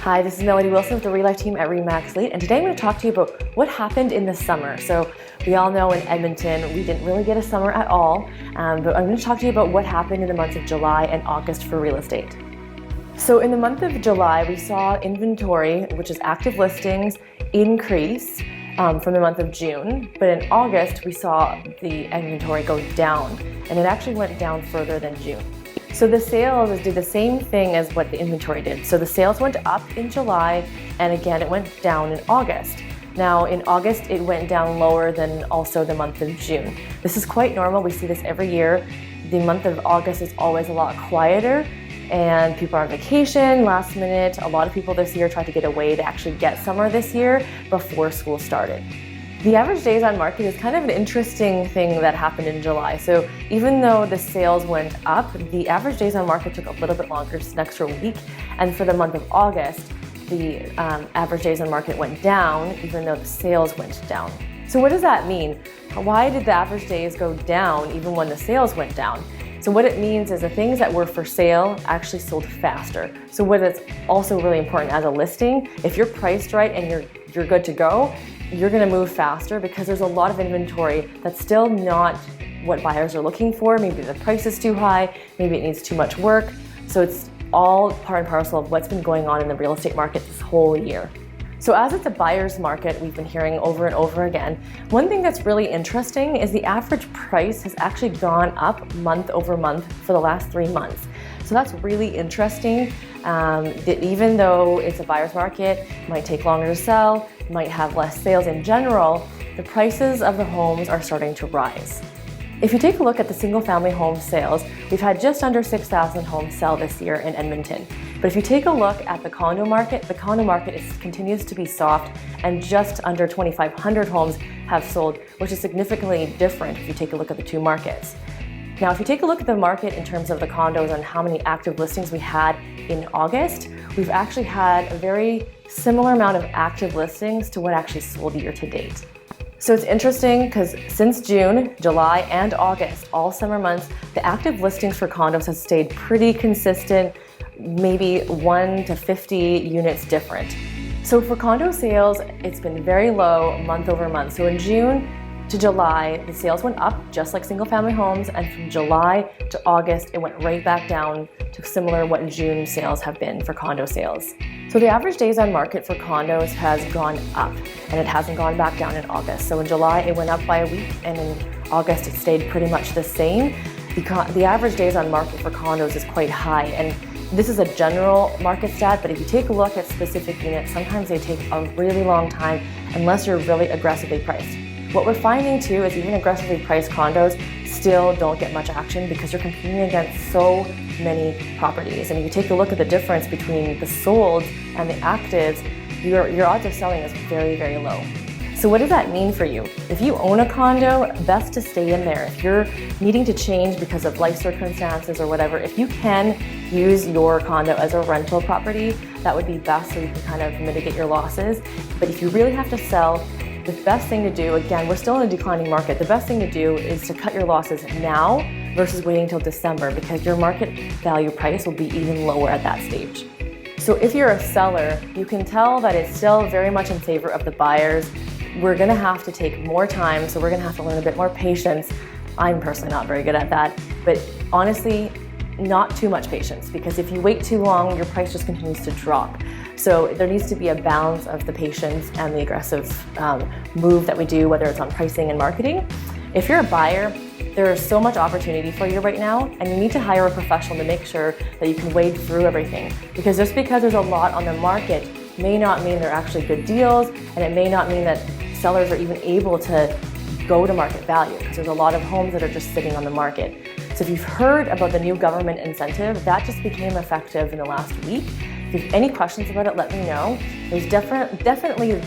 Hi, this is Melody Wilson with the ReLife team at RE/MAX Elite, and today I'm going to talk to you about what happened in the summer. So we all know in Edmonton we didn't really get a summer at all, but I'm going to talk to you about what happened in the months of July and August for real estate. So in the month of July, we saw inventory, which is active listings, increase from the month of June, but in August we saw the inventory go down, and it actually went down further than June. So the sales did the same thing as what the inventory did. So the sales went up in July, and again it went down in August. Now in August it went down lower than also the month of June. This is quite normal, we see this every year. The month of August is always a lot quieter, and people are on vacation, last minute. A lot of people this year tried to get away to actually get summer this year before school started. The average days on market is kind of an interesting thing that happened in July. So even though the sales went up, the average days on market took a little bit longer, just an extra week. And for the month of August, the average days on market went down, even though the sales went down. So what does that mean? Why did the average days go down even when the sales went down? So what it means is the things that were for sale actually sold faster. So what is also really important as a listing, if you're priced right and you're good to go, you're gonna move faster because there's a lot of inventory that's still not what buyers are looking for. Maybe the price is too high, maybe it needs too much work. So it's all part and parcel of what's been going on in the real estate market this whole year. So as it's a buyer's market, we've been hearing over and over again, one thing that's really interesting is the average price has actually gone up month over month for the last 3 months. So that's really interesting, that even though it's a buyer's market, it might take longer to sell, might have less sales in general, the prices of the homes are starting to rise. If you take a look at the single-family home sales, we've had just under 6,000 homes sell this year in Edmonton. But if you take a look at the condo market continues to be soft, and just under 2,500 homes have sold, which is significantly different if you take a look at the two markets. Now, if you take a look at the market in terms of the condos and how many active listings we had in August, we've actually had a very similar amount of active listings to what actually sold year to date. So it's interesting because since June, July, and August, all summer months, the active listings for condos has stayed pretty consistent, maybe 1 to 50 units different. So for condo sales, it's been very low month over month. So in June to July, the sales went up just like single family homes, and from July to August, it went right back down to similar what June sales have been for condo sales. So the average days on market for condos has gone up, and it hasn't gone back down in August. So in July, it went up by a week, and in August, it stayed pretty much the same. The average days on market for condos is quite high, and this is a general market stat, but if you take a look at specific units, sometimes they take a really long time unless you're really aggressively priced. What we're finding too is even aggressively priced condos still don't get much action because you're competing against so many properties. And if you take a look at the difference between the solds and the actives, your odds of selling is very, very low. So what does that mean for you? If you own a condo, best to stay in there. If you're needing to change because of life circumstances or whatever, if you can use your condo as a rental property, that would be best so you can kind of mitigate your losses. But if you really have to sell, the best thing to do, again, we're still in a declining market, the best thing to do is to cut your losses now versus waiting until December, because your market value price will be even lower at that stage. So if you're a seller, you can tell that it's still very much in favor of the buyers. We're gonna have to take more time, so we're gonna have to learn a bit more patience. I'm personally not very good at that, but honestly, not too much patience, because if you wait too long, your price just continues to drop. So there needs to be a balance of the patience and the aggressive move that we do, whether it's on pricing and marketing. If you're a buyer, there is so much opportunity for you right now, and you need to hire a professional to make sure that you can wade through everything. Because just because there's a lot on the market may not mean they're actually good deals, and it may not mean that sellers are even able to go to market value, because there's a lot of homes that are just sitting on the market. So if you've heard about the new government incentive, that just became effective in the last week. If you have any questions about it, let me know. There's definitely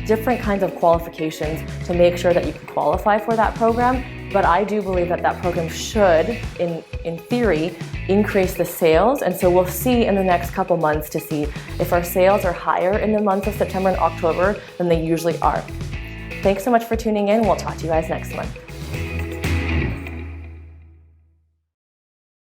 different kinds of qualifications to make sure that you can qualify for that program, but I do believe that that program should, in theory, increase the sales, and so we'll see in the next couple months to see if our sales are higher in the months of September and October than they usually are. Thanks so much for tuning in. We'll talk to you guys next month.